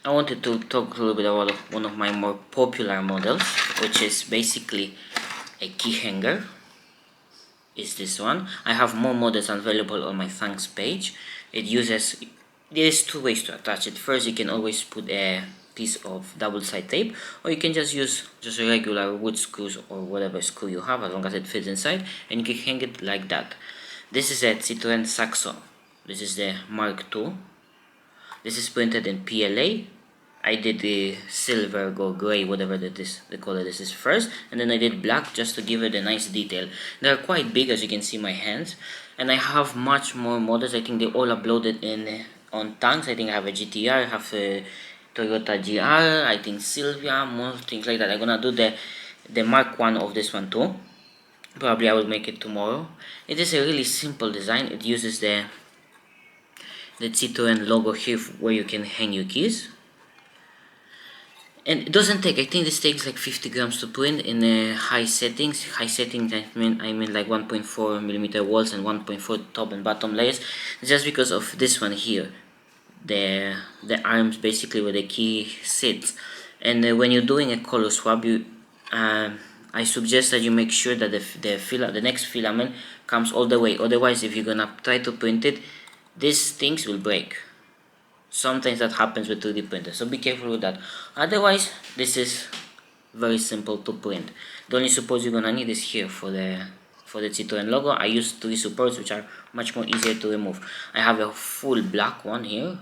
I wanted to talk a little bit about one of my more popular models, which is basically a key hanger. Is this one. I have more models available on my thanks page. There's two ways to attach it. First, you can always put a piece of double-side tape, or you can just use just regular wood screws or whatever screw you have, as long as it fits inside, and you can hang it like that. This is a Citroen Saxo. This is the Mk2. This is printed in PLA. I did the silver or gray, whatever the color this is first, and then I did black just to give it a nice detail. They're quite big, as you can see my hands, and I have much more models. I think they all uploaded in on tanks. I think I have a GTR, I have a Toyota GR, I think Silvia, more things like that. I'm gonna do the Mark 1 of this one too. Probably I will make it tomorrow. It is a really simple design. It uses the Citroen logo here where you can hang your keys. And it doesn't take, I think this takes like 50 grams to print in high settings. High settings, I mean like 1.4 millimeter walls and 1.4 top and bottom layers. Just because of this one here, the arms basically where the key sits. And when you're doing a color swap, I suggest that you make sure that the next filament comes all the way. Otherwise, if you're gonna try to print it, these things will break. Sometimes that happens with 3D printers, so be careful with that. Otherwise, this is very simple to print. The only support you're gonna need is here for the Citroen logo. I use 3 supports, which are much more easier to remove. I have a full black one here,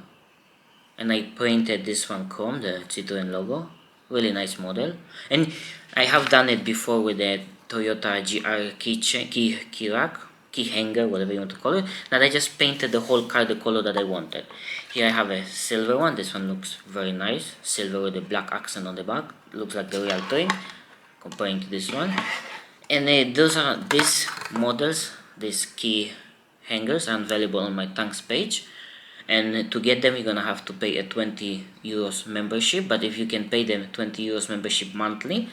and I painted this one chrome, the Citroen logo. Really nice model. And I have done it before with the Toyota GR key rack, key hanger, whatever you want to call it, that I just painted the whole car the color that I wanted. Here I have a silver one. This one looks very nice, silver with a black accent on the back. Looks like the real thing comparing to this one. And these models, these key hangers, are available on my thanks page. And to get them, you're gonna have to pay a 20 euros membership. But if you can pay them 20 euros membership monthly,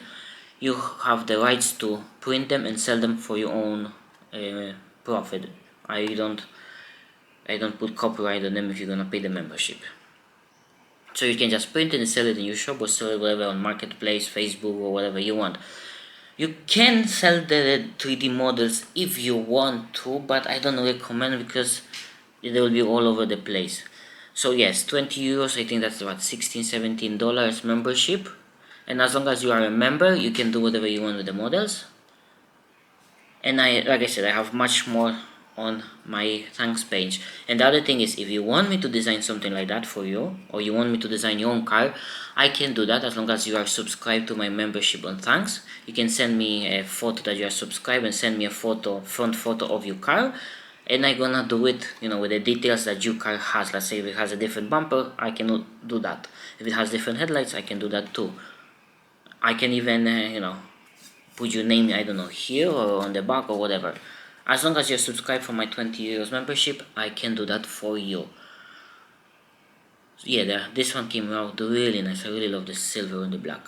you have the rights to print them and sell them for your own profit. I don't put copyright on them if you're gonna pay the membership. So you can just print it and sell it in your shop, or sell it whatever on Marketplace, Facebook, or whatever you want. You can sell the 3D models if you want to, but I don't recommend, because they will be all over the place. So yes, 20 euros, I think that's about $16-17 membership. And as long as you are a member, you can do whatever you want with the models. And like I said, I have much more on my thanks page. And the other thing is, if you want me to design something like that for you, or you want me to design your own car, I can do that as long as you are subscribed to my membership on thanks. You can send me a photo that you are subscribed, and send me a front photo of your car, and I'm gonna do it, with the details that your car has. Let's say if it has a different bumper, I can do that. If it has different headlights, I can do that too. I can even put your name, I don't know, here or on the back or whatever. As long as you're subscribed for my 20 euros membership, I can do that for you. So yeah, this one came out really nice. I really love the silver and the black.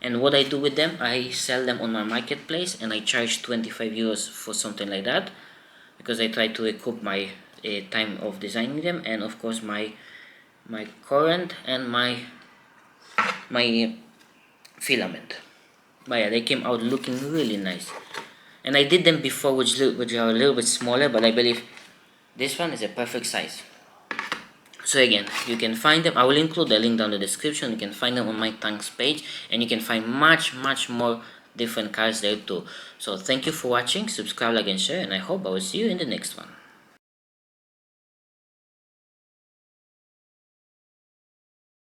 And what I do with them, I sell them on my marketplace, and I charge 25 euros for something like that, because I try to recoup my time of designing them, and of course my current and my filament. But yeah, they came out looking really nice. And I did them before which are a little bit smaller, but I believe this one is a perfect size. So again, you can find them. I will include the link down in the description. You can find them on my thanks page, and you can find much more different cars there too. So thank you for watching. Subscribe, like, and share, and I hope I will see you in the next one.